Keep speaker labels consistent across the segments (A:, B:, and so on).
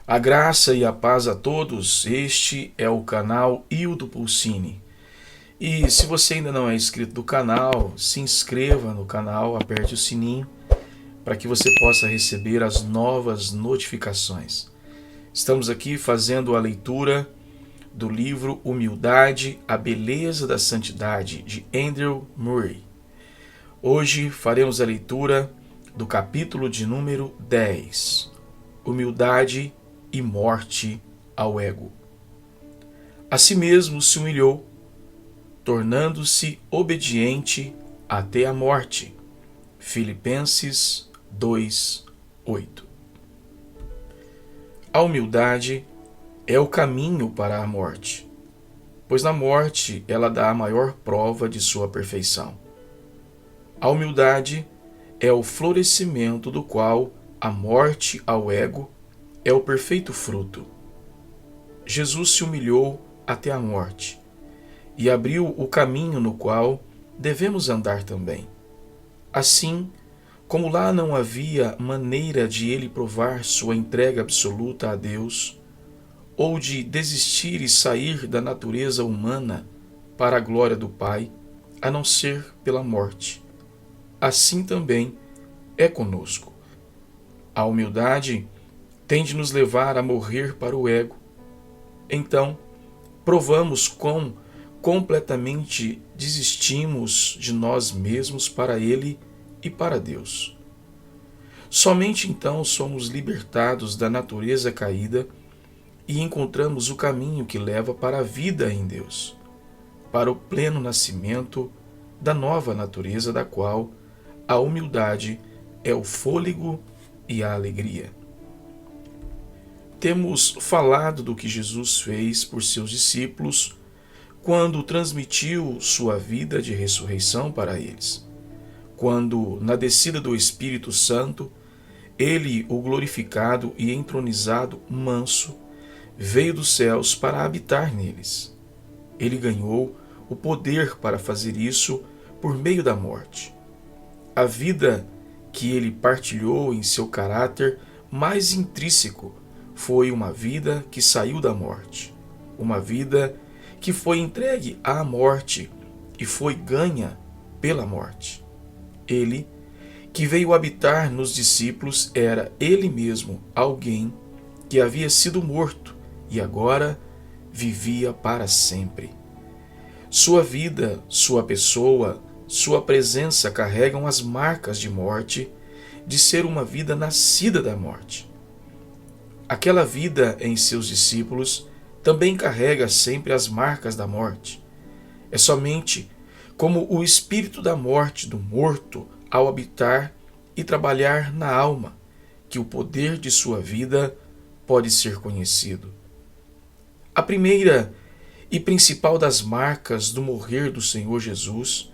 A: A graça e a paz a todos, este é o canal Hildo Pulcini. E se você ainda não é inscrito do canal, se inscreva no canal, aperte o sininho para que você possa receber as novas notificações. Estamos aqui fazendo a leitura do livro Humildade, a Beleza da Santidade, de Andrew Murray. Hoje faremos a leitura do capítulo de número 10, Humildade e morte ao ego. A si mesmo se humilhou, tornando-se obediente até a morte. Filipenses 2:8. A humildade é o caminho para a morte, pois na morte ela dá a maior prova de sua perfeição. A humildade é o florescimento do qual a morte ao ego é o perfeito fruto. Jesus se humilhou até a morte e abriu o caminho no qual devemos andar também. Assim, como lá não havia maneira de ele provar sua entrega absoluta a Deus, ou de desistir e sair da natureza humana para a glória do Pai, a não ser pela morte, assim também é conosco. A humildade tem de nos levar a morrer para o ego. Então, provamos quão completamente desistimos de nós mesmos para Ele e para Deus. Somente então somos libertados da natureza caída e encontramos o caminho que leva para a vida em Deus, para o pleno nascimento da nova natureza da qual a humildade é o fôlego e a alegria. Temos falado do que Jesus fez por seus discípulos quando transmitiu sua vida de ressurreição para eles. Quando, na descida do Espírito Santo, ele, o glorificado e entronizado manso, veio dos céus para habitar neles. Ele ganhou o poder para fazer isso por meio da morte. A vida que ele partilhou em seu caráter mais intrínseco foi uma vida que saiu da morte, uma vida que foi entregue à morte e foi ganha pela morte. Ele, que veio habitar nos discípulos, era ele mesmo alguém que havia sido morto e agora vivia para sempre. Sua vida, sua pessoa, sua presença carregam as marcas de morte, de ser uma vida nascida da morte. Aquela vida em seus discípulos também carrega sempre as marcas da morte. É somente como o espírito da morte do morto, ao habitar e trabalhar na alma, que o poder de sua vida pode ser conhecido. A primeira e principal das marcas do morrer do Senhor Jesus,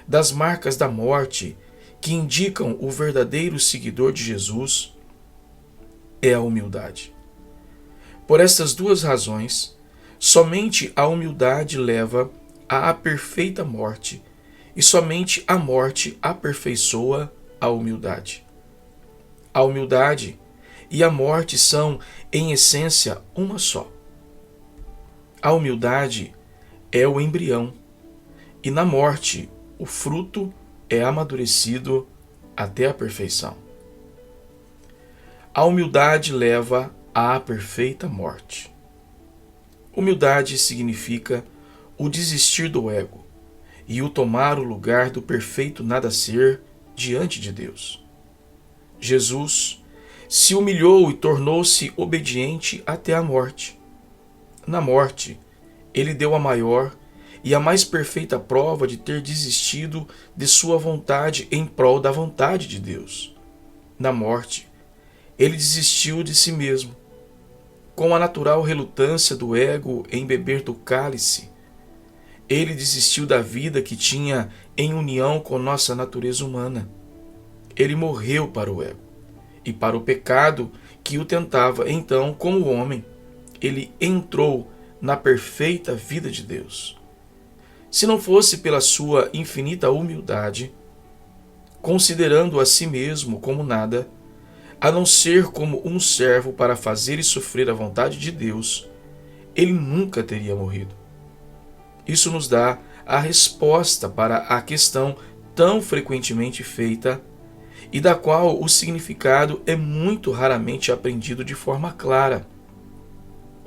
A: das marcas da morte que indicam o verdadeiro seguidor de Jesus, é a humildade. Por estas duas razões, somente a humildade leva à perfeita morte e somente a morte aperfeiçoa a humildade. A humildade e a morte são, em essência, uma só. A humildade é o embrião e na morte o fruto é amadurecido até a perfeição. A humildade leva à perfeita morte. Humildade significa o desistir do ego e o tomar o lugar do perfeito nada-ser diante de Deus. Jesus se humilhou e tornou-se obediente até a morte. Na morte, ele deu a maior e a mais perfeita prova de ter desistido de sua vontade em prol da vontade de Deus. Na morte, ele desistiu de si mesmo. Com a natural relutância do ego em beber do cálice, ele desistiu da vida que tinha em união com nossa natureza humana. Ele morreu para o ego e para o pecado que o tentava. Então, como homem, ele entrou na perfeita vida de Deus. Se não fosse pela sua infinita humildade, considerando a si mesmo como nada, a não ser como um servo para fazer e sofrer a vontade de Deus, ele nunca teria morrido. Isso nos dá a resposta para a questão tão frequentemente feita e da qual o significado é muito raramente aprendido de forma clara.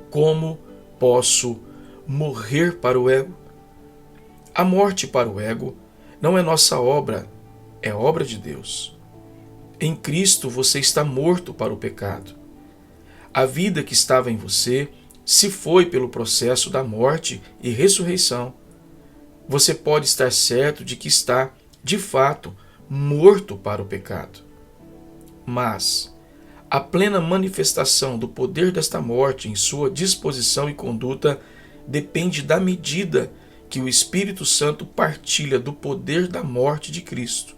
A: Como posso morrer para o ego? A morte para o ego não é nossa obra, é obra de Deus. Em Cristo você está morto para o pecado. A vida que estava em você se foi pelo processo da morte e ressurreição. Você pode estar certo de que está, de fato, morto para o pecado. Mas a plena manifestação do poder desta morte em sua disposição e conduta depende da medida que o Espírito Santo partilha do poder da morte de Cristo.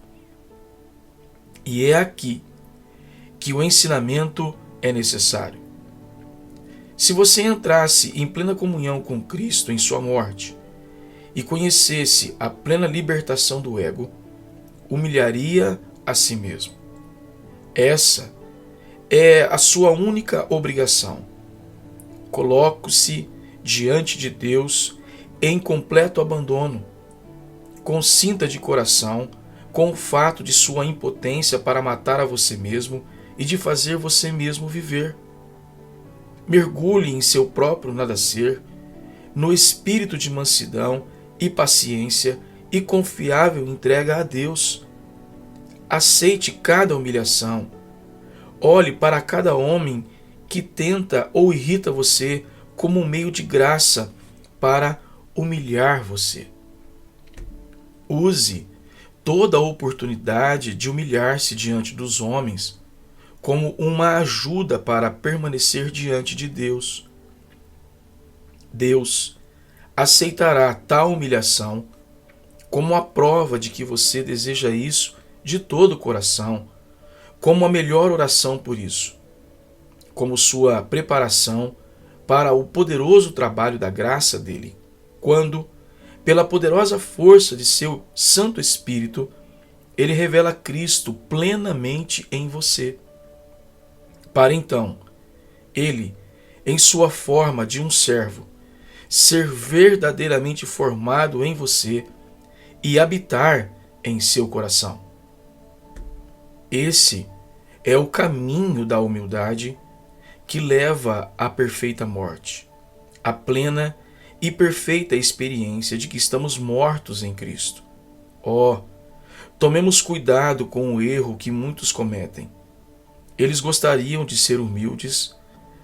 A: E é aqui que o ensinamento é necessário. Se você entrasse em plena comunhão com Cristo em sua morte e conhecesse a plena libertação do ego, humilharia a si mesmo. Essa é a sua única obrigação. Coloque-se diante de Deus em completo abandono. Consinta de coração com o fato de sua impotência para matar a você mesmo e de fazer você mesmo viver. Mergulhe em seu próprio nada ser, no espírito de mansidão e paciência e confiável entrega a Deus. Aceite cada humilhação. Olhe para cada homem que tenta ou irrita você como um meio de graça para humilhar você. Use toda a oportunidade de humilhar-se diante dos homens como uma ajuda para permanecer diante de Deus. Deus aceitará tal humilhação como a prova de que você deseja isso de todo o coração, como a melhor oração por isso, como sua preparação para o poderoso trabalho da graça dele, quando, pela poderosa força de seu Santo Espírito, ele revela Cristo plenamente em você. Para então, ele, em sua forma de um servo, ser verdadeiramente formado em você e habitar em seu coração. Esse é o caminho da humildade que leva à perfeita morte, à plena e perfeita experiência de que estamos mortos em Cristo. Tomemos cuidado com o erro que muitos cometem. Eles gostariam de ser humildes,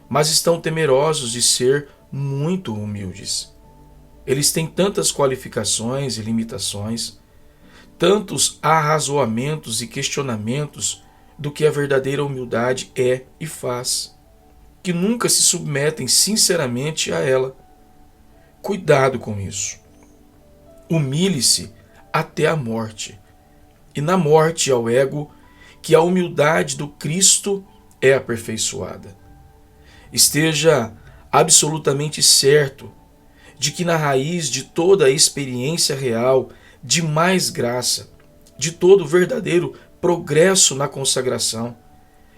A: mas estão temerosos de ser muito humildes. Eles têm tantas qualificações e limitações, tantos arrazoamentos e questionamentos do que a verdadeira humildade é e faz, que nunca se submetem sinceramente a ela. Cuidado com isso. Humilhe-se até a morte, e na morte ao ego, que a humildade do Cristo é aperfeiçoada. Esteja absolutamente certo de que na raiz de toda a experiência real, de mais graça, de todo verdadeiro progresso na consagração,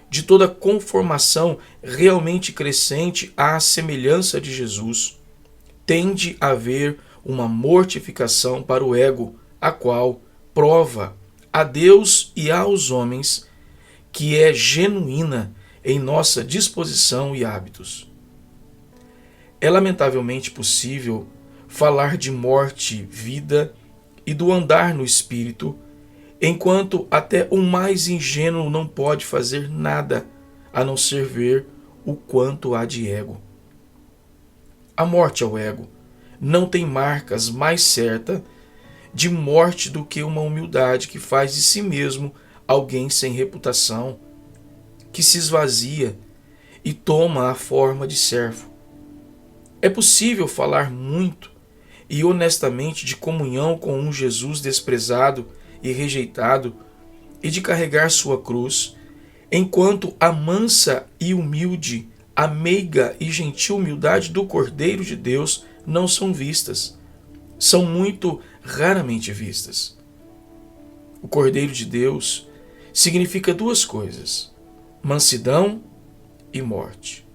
A: de toda conformação realmente crescente à semelhança de Jesus, tende a haver uma mortificação para o ego, a qual prova a Deus e aos homens que é genuína em nossa disposição e hábitos. É lamentavelmente possível falar de morte, vida e do andar no espírito, enquanto até o mais ingênuo não pode fazer nada a não ser ver o quanto há de ego. A morte ao ego não tem marcas mais certas de morte do que uma humildade que faz de si mesmo alguém sem reputação, que se esvazia e toma a forma de servo. É possível falar muito e honestamente de comunhão com um Jesus desprezado e rejeitado e de carregar sua cruz, enquanto a mansa e humilde, a meiga e gentil humildade do Cordeiro de Deus não são vistas. São muito raramente vistas. O Cordeiro de Deus significa duas coisas: mansidão e morte.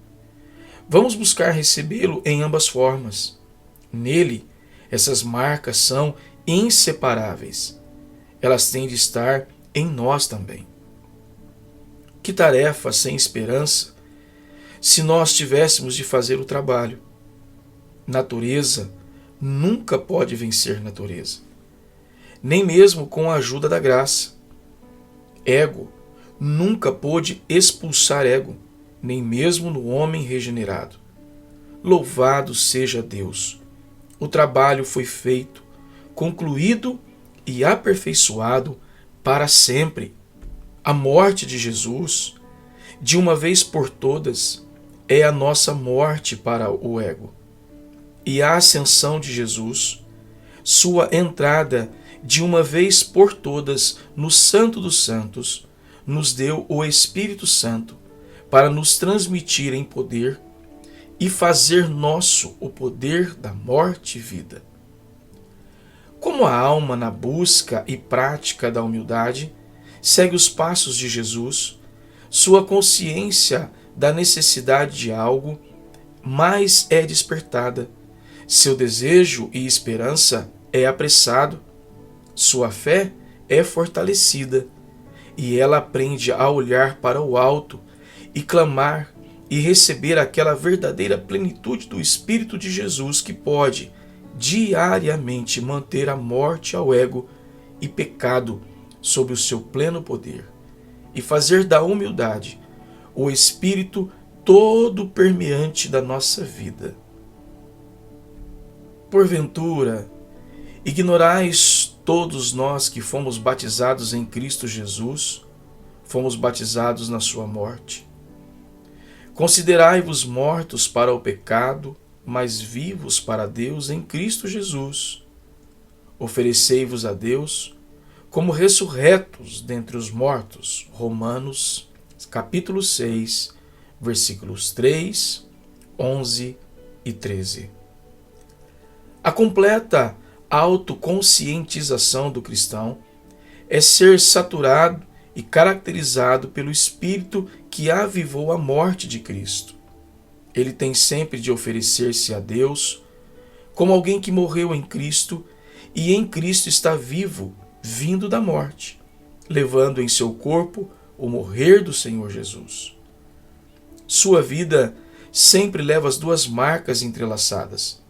A: Vamos buscar recebê-lo em ambas formas. Nele, essas marcas são inseparáveis. Elas têm de estar em nós também. Que tarefa sem esperança se nós tivéssemos de fazer o trabalho. Natureza nunca pode vencer natureza, nem mesmo com a ajuda da graça. Ego nunca pôde expulsar ego, nem mesmo no homem regenerado. Louvado seja Deus! O trabalho foi feito, concluído e aperfeiçoado para sempre. A morte de Jesus, de uma vez por todas, é a nossa morte para o ego. E a ascensão de Jesus, sua entrada de uma vez por todas no Santo dos Santos, nos deu o Espírito Santo para nos transmitir em poder e fazer nosso o poder da morte e vida. Como a alma, na busca e prática da humildade, segue os passos de Jesus, sua consciência da necessidade de algo mais é despertada, seu desejo e esperança é apressado, sua fé é fortalecida e ela aprende a olhar para o alto e clamar e receber aquela verdadeira plenitude do Espírito de Jesus que pode diariamente manter a morte ao ego e pecado sob o seu pleno poder e fazer da humildade o Espírito todo permeante da nossa vida. Porventura, ignorais todos nós que fomos batizados em Cristo Jesus, fomos batizados na sua morte. Considerai-vos mortos para o pecado, mas vivos para Deus em Cristo Jesus. Oferecei-vos a Deus como ressurretos dentre os mortos. Romanos, capítulo 6, versículos 3, 11 e 13. A completa autoconscientização do cristão é ser saturado e caracterizado pelo Espírito que avivou a morte de Cristo. Ele tem sempre de oferecer-se a Deus como alguém que morreu em Cristo e em Cristo está vivo, vindo da morte, levando em seu corpo o morrer do Senhor Jesus. Sua vida sempre leva as duas marcas entrelaçadas.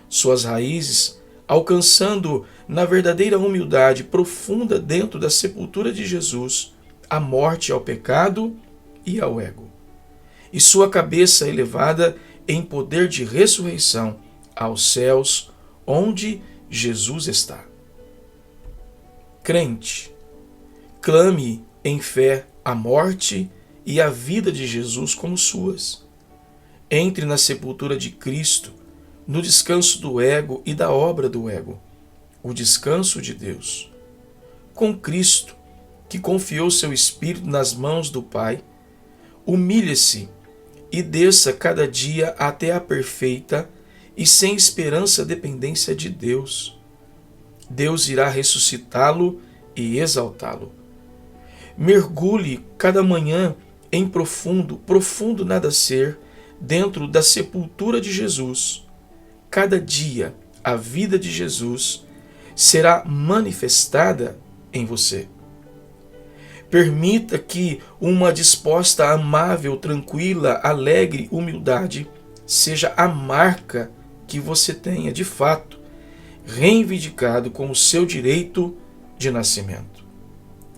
A: Suas raízes alcançando na verdadeira humildade profunda dentro da sepultura de Jesus a morte ao pecado e ao ego, e sua cabeça elevada em poder de ressurreição aos céus, onde Jesus está. Crente, clame em fé a morte e a vida de Jesus como suas. Entre na sepultura de Cristo, no descanso do ego e da obra do ego, o descanso de Deus. Com Cristo, que confiou seu Espírito nas mãos do Pai, humilhe-se e desça cada dia até a perfeita e sem esperança dependência de Deus. Deus irá ressuscitá-lo e exaltá-lo. Mergulhe cada manhã em profundo nada ser, dentro da sepultura de Jesus. Cada dia a vida de Jesus será manifestada em você. Permita que uma disposta, amável, tranquila, alegre humildade seja a marca que você tenha, de fato, reivindicado como seu direito de nascimento.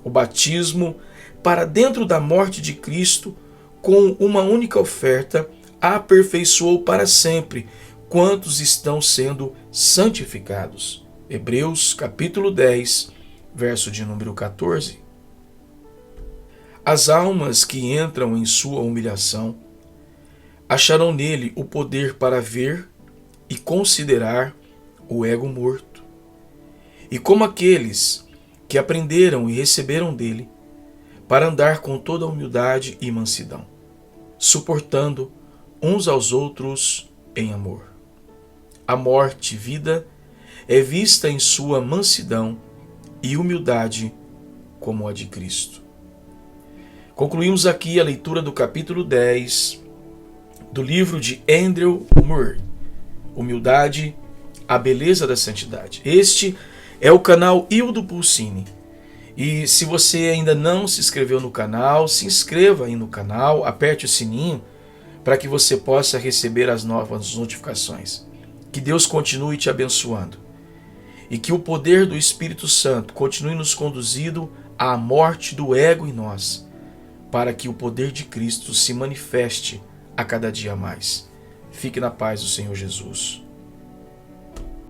A: O batismo para dentro da morte de Cristo, com uma única oferta, aperfeiçoou para sempre quantos estão sendo santificados. Hebreus capítulo 10, verso de número 14. As almas que entram em sua humilhação acharão nele o poder para ver e considerar o ego morto. E como aqueles que aprenderam e receberam dele, para andar com toda humildade e mansidão, suportando uns aos outros em amor. A morte e vida é vista em sua mansidão e humildade como a de Cristo. Concluímos aqui a leitura do capítulo 10 do livro de Andrew Murray, Humildade, a Beleza da Santidade. Este é o canal Hildo Pulcini. E se você ainda não se inscreveu no canal, se inscreva aí no canal, aperte o sininho para que você possa receber as novas notificações. Que Deus continue te abençoando e que o poder do Espírito Santo continue nos conduzindo à morte do ego em nós, para que o poder de Cristo se manifeste a cada dia mais. Fique na paz do Senhor Jesus.